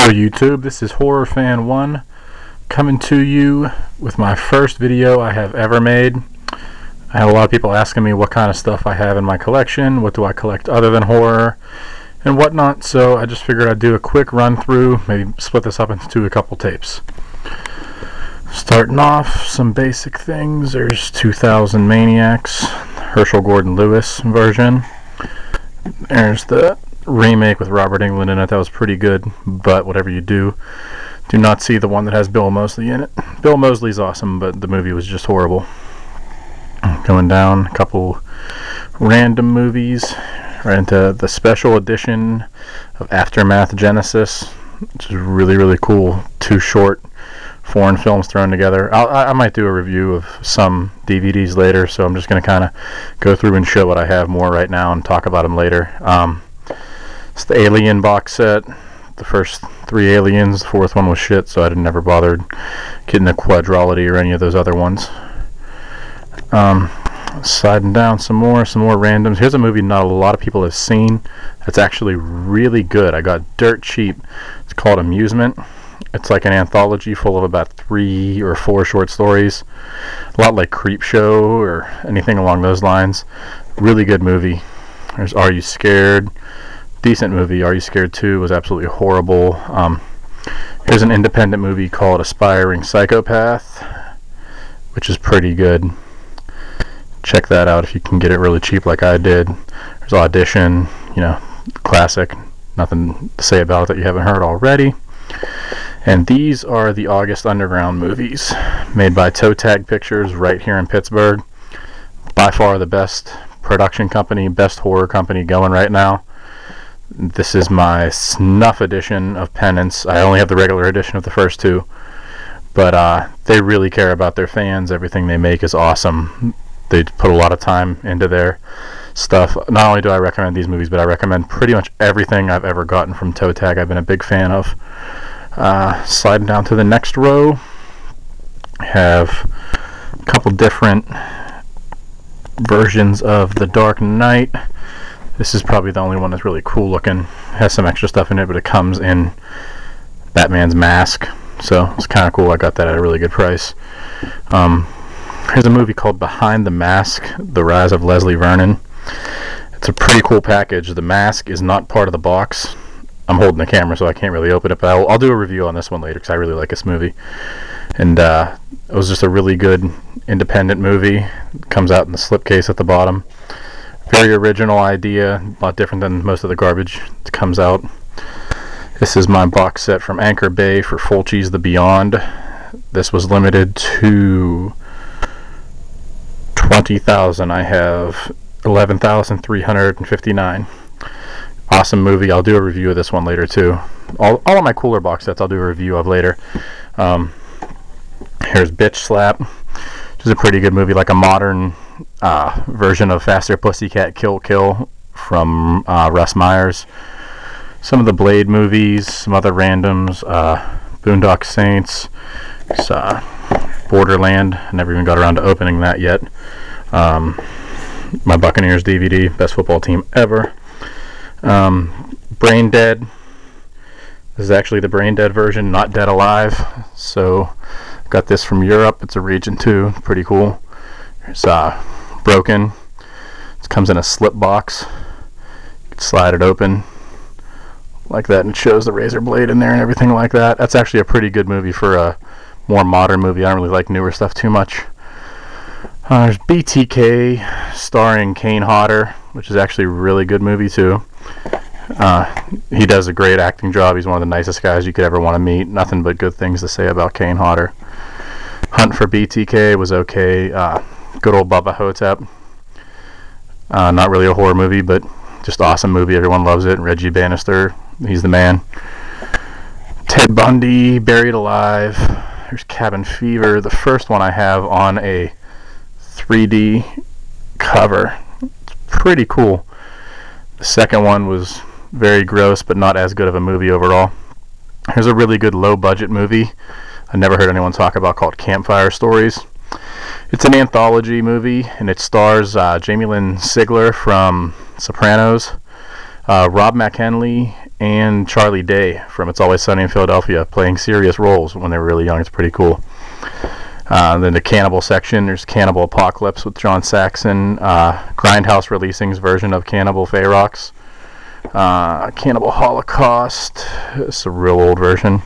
Hello YouTube, this is Horror Fan 1 coming to you with my first video I have ever made. I had a lot of people asking me what kind of stuff I have in my collection, what do I collect other than horror and whatnot, so I just figured I'd do a quick run through, maybe split this up into a couple tapes. Starting off, some basic things. There's 2000 Maniacs, Herschel Gordon Lewis version. There's the remake with Robert Englund in it. That was pretty good, but whatever you do not see the one that has Bill Moseley in it. Bill Moseley's awesome, but the movie was just horrible. Going down, a couple random movies, right into the special edition of Aftermath Genesis, which is really cool. Two short foreign films thrown together. I might do a review of some DVDs later, so I'm just going to kind of go through and show what I have more right now and talk about them later. It's the Alien box set. The first three Aliens, the fourth one was shit, so I never bothered getting the quadrology or any of those other ones. Sliding down some more randoms. Here's a movie not a lot of people have seen. That's actually really good. I got dirt cheap. It's called Amusement. It's like an anthology full of about 3 or 4 short stories. A lot like Creepshow or anything along those lines. Really good movie. There's Are You Scared? Decent movie. Are You Scared 2 was absolutely horrible. Here's an independent movie called Aspiring Psychopath, which is pretty good. Check that out if you can get it really cheap like I did. There's Audition, classic. Nothing to say about it that you haven't heard already. And these are the August Underground movies made by Toe Tag Pictures right here in Pittsburgh. By far the best production company, best horror company going right now. This is my snuff edition of Penance. I only have the regular edition of the first two, but they really care about their fans. Everything they make is awesome. They put a lot of time into their stuff. Not only do I recommend these movies, but I recommend pretty much everything I've ever gotten from Toe Tag. I've been a big fan of. Sliding down to the next row, I have a couple different versions of The Dark Knight. This is probably the only one that's really cool looking. It has some extra stuff in it, but it comes in Batman's mask, so it's kind of cool. I got that at a really good price. Here's a movie called Behind the Mask, The Rise of Leslie Vernon. It's a pretty cool package. The mask is not part of the box. I'm holding the camera, so I can't really open it, but I'll do a review on this one later because I really like this movie. And it was just a really good independent movie. It comes out in the slipcase at the bottom. Very original idea, a lot different than most of the garbage that comes out. This is my box set from Anchor Bay for Fulci's The Beyond. This was limited to 20,000. I have 11,359. Awesome movie. I'll do a review of this one later too. All of my cooler box sets I'll do a review of later. Here's Bitch Slap, which is a pretty good movie, like a modern version of Faster Pussycat Kill Kill from Russ Myers. Some of the Blade movies, some other randoms, Boondock Saints, Borderland. I never even got around to opening that yet. My Buccaneers DVD, best football team ever. Brain Dead. This is actually the Brain Dead version, not Dead Alive. So got this from Europe. It's a Region 2, pretty cool. It's Broken. It comes in a slip box. You can slide it open like that, and it shows the razor blade in there and everything like that. That's actually a pretty good movie for a more modern movie. I don't really like newer stuff too much. There's BTK starring Kane Hodder, which is actually a really good movie too. He does a great acting job. He's one of the nicest guys you could ever want to meet. Nothing but good things to say about Kane Hodder. Hunt for BTK was okay. Good old Bubba Hotep. Not really a horror movie, but just awesome movie. Everyone loves it. Reggie Bannister, he's the man. Ted Bundy, Buried Alive. There's Cabin Fever, the first one I have on a 3D cover. It's pretty cool. The second one was very gross, but not as good of a movie overall. Here's a really good low-budget movie I never heard anyone talk about called Campfire Stories. It's an anthology movie, and it stars Jamie Lynn Sigler from Sopranos, Rob McHenley and Charlie Day from It's Always Sunny in Philadelphia, playing serious roles when they were really young. It's pretty cool. Then the cannibal section, there's Cannibal Apocalypse with John Saxon, Grindhouse Releasing's version of Cannibal Ferox, Cannibal Holocaust, it's a real old version,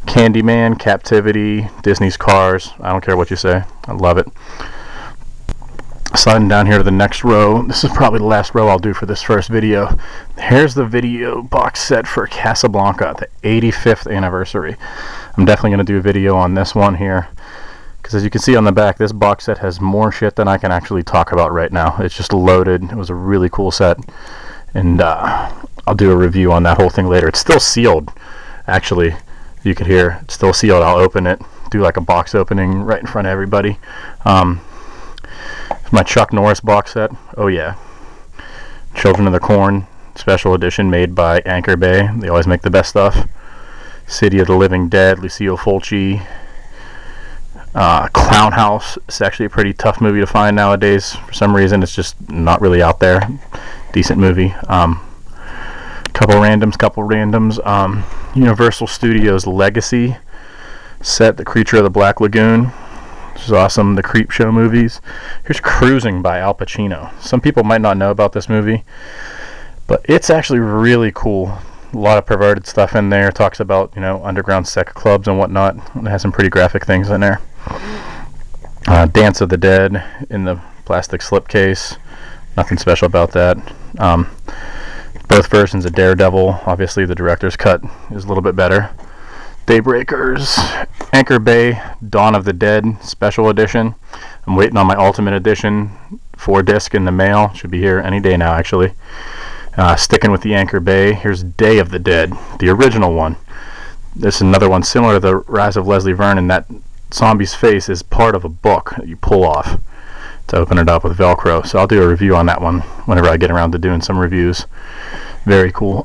Candyman, Captivity, Disney's Cars, I don't care what you say, I love it. Sliding down here to the next row, this is probably the last row I'll do for this first video. Here's the video box set for Casablanca, the 85th anniversary. I'm definitely going to do a video on this one here, because as you can see on the back, this box set has more shit than I can actually talk about right now. It's just loaded. It was a really cool set, and I'll do a review on that whole thing later. It's still sealed, actually. You can hear it's still sealed. I'll open it, do like a box opening right in front of everybody. My Chuck Norris box set. Oh yeah, Children of the Corn special edition made by Anchor Bay. They always make the best stuff. City of the Living Dead, Lucio Fulci. Clown House. It's actually a pretty tough movie to find nowadays. For some reason, it's just not really out there. Decent movie. Couple randoms. Universal Studios Legacy set, The Creature of the Black Lagoon. This is awesome. The Creep Show movies. Here's Cruising by Al Pacino. Some people might not know about this movie, but it's actually really cool. A lot of perverted stuff in there. It talks about, underground sex clubs and whatnot. It has some pretty graphic things in there. Dance of the Dead in the plastic slipcase. Nothing special about that. Both versions of Daredevil. Obviously, the director's cut is a little bit better. Daybreakers, Anchor Bay, Dawn of the Dead special edition. I'm waiting on my Ultimate Edition 4-disc in the mail. Should be here any day now, actually. Sticking with the Anchor Bay, here's Day of the Dead, the original one. This is another one similar to the Rise of Leslie Vernon. That zombie's face is part of a book that you pull off to open it up with Velcro. So I'll do a review on that one whenever I get around to doing some reviews. Very cool.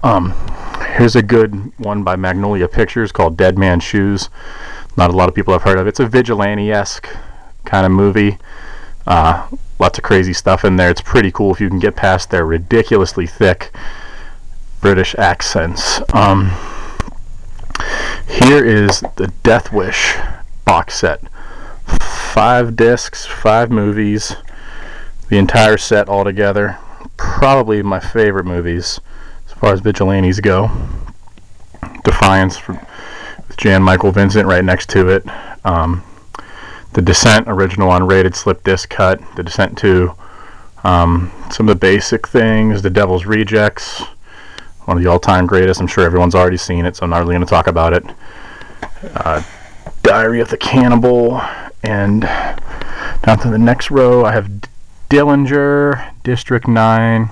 Here's a good one by Magnolia Pictures called Dead Man's Shoes. Not a lot of people have heard of it. It's a vigilante-esque kind of movie. Lots of crazy stuff in there. It's pretty cool if you can get past their ridiculously thick British accents. Here is the Death Wish box set. 5 discs, 5 movies, the entire set altogether. Probably my favorite movies as far as vigilantes go. Defiance with Jan Michael Vincent right next to it. The Descent original unrated slip disc cut. The Descent 2. Some of the basic things. The Devil's Rejects. One of the all-time greatest. I'm sure everyone's already seen it, so I'm not really going to talk about it. Diary of the Cannibal. And down to the next row, I have Dillinger, District 9. A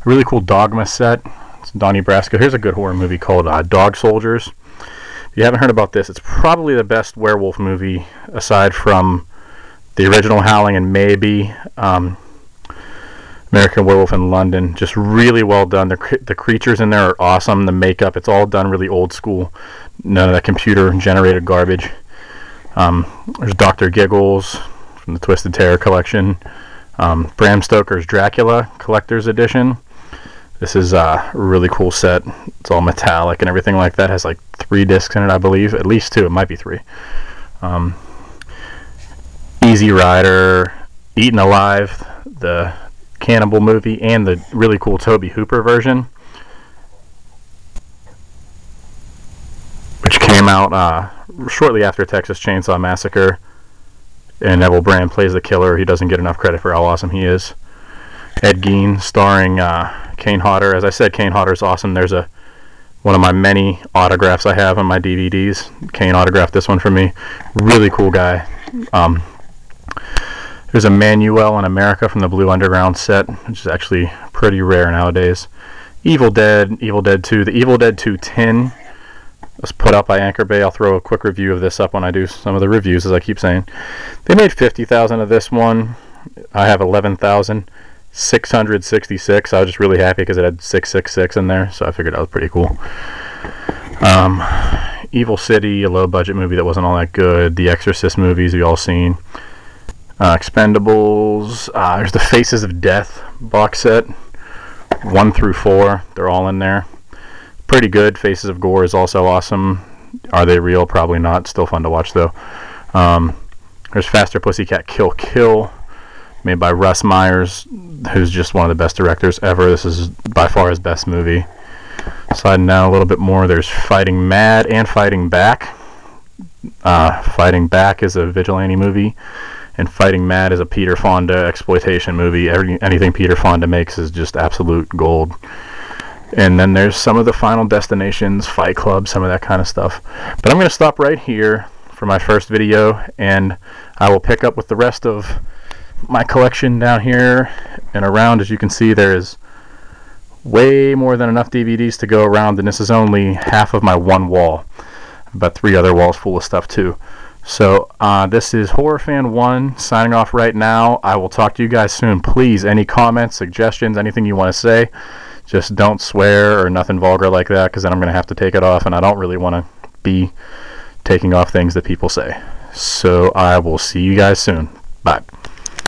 really cool Dogma set. It's Donnie Brasco. Here's a good horror movie called Dog Soldiers. If you haven't heard about this, it's probably the best werewolf movie aside from the original Howling and maybe American Werewolf in London. Just really well done. The creatures in there are awesome. The makeup, it's all done really old school. None of that computer generated garbage. There's Dr. Giggles from the Twisted Terror collection. Bram Stoker's Dracula Collector's Edition. This is a really cool set. It's all metallic and everything like that. It has like 3 discs in it, I believe. At least 2. It might be 3. Easy Rider, Eaten Alive, the Cannibal movie, and the really cool Tobe Hooper version, which came out shortly after Texas Chainsaw Massacre. And Neville Brand plays the killer. He doesn't get enough credit for how awesome he is. Ed Gein, starring Kane Hodder. As I said, Kane Hodder's awesome. There's one of my many autographs I have on my DVDs. Kane autographed this one for me. Really cool guy. There's a Manuel in America from the Blue Underground set, which is actually pretty rare nowadays. Evil Dead 2. The Evil Dead 2 tin was put up by Anchor Bay. I'll throw a quick review of this up when I do some of the reviews, as I keep saying. They made 50,000 of this one. I have 11,666. I was just really happy because it had 666 in there, so I figured that was pretty cool. Evil City, a low-budget movie that wasn't all that good. The Exorcist movies we all seen. Expendables. There's the Faces of Death box set, 1 through 4. They're all in there. pretty good. Faces of Gore is also awesome. Are they real? Probably not. Still fun to watch though. There's Faster Pussycat Kill Kill, made by Russ Myers, who's just one of the best directors ever. This is by far his best movie. Sliding down a little bit more, there's Fighting Mad and Fighting Back. Fighting Back is a vigilante movie, and Fighting Mad is a Peter Fonda exploitation movie. Anything Peter Fonda makes is just absolute gold. And then there's some of the Final Destinations, Fight Club, some of that kind of stuff. But I'm going to stop right here for my first video, and I will pick up with the rest of my collection down here and around. As you can see, there is way more than enough DVDs to go around, and this is only half of my one wall. About 3 other walls full of stuff too. So this is Horror Fan 1 signing off right now. I will talk to you guys soon. Please, any comments, suggestions, anything you want to say, just don't swear or nothing vulgar like that, because then I'm going to have to take it off, and I don't really want to be taking off things that people say. So I will see you guys soon. Bye.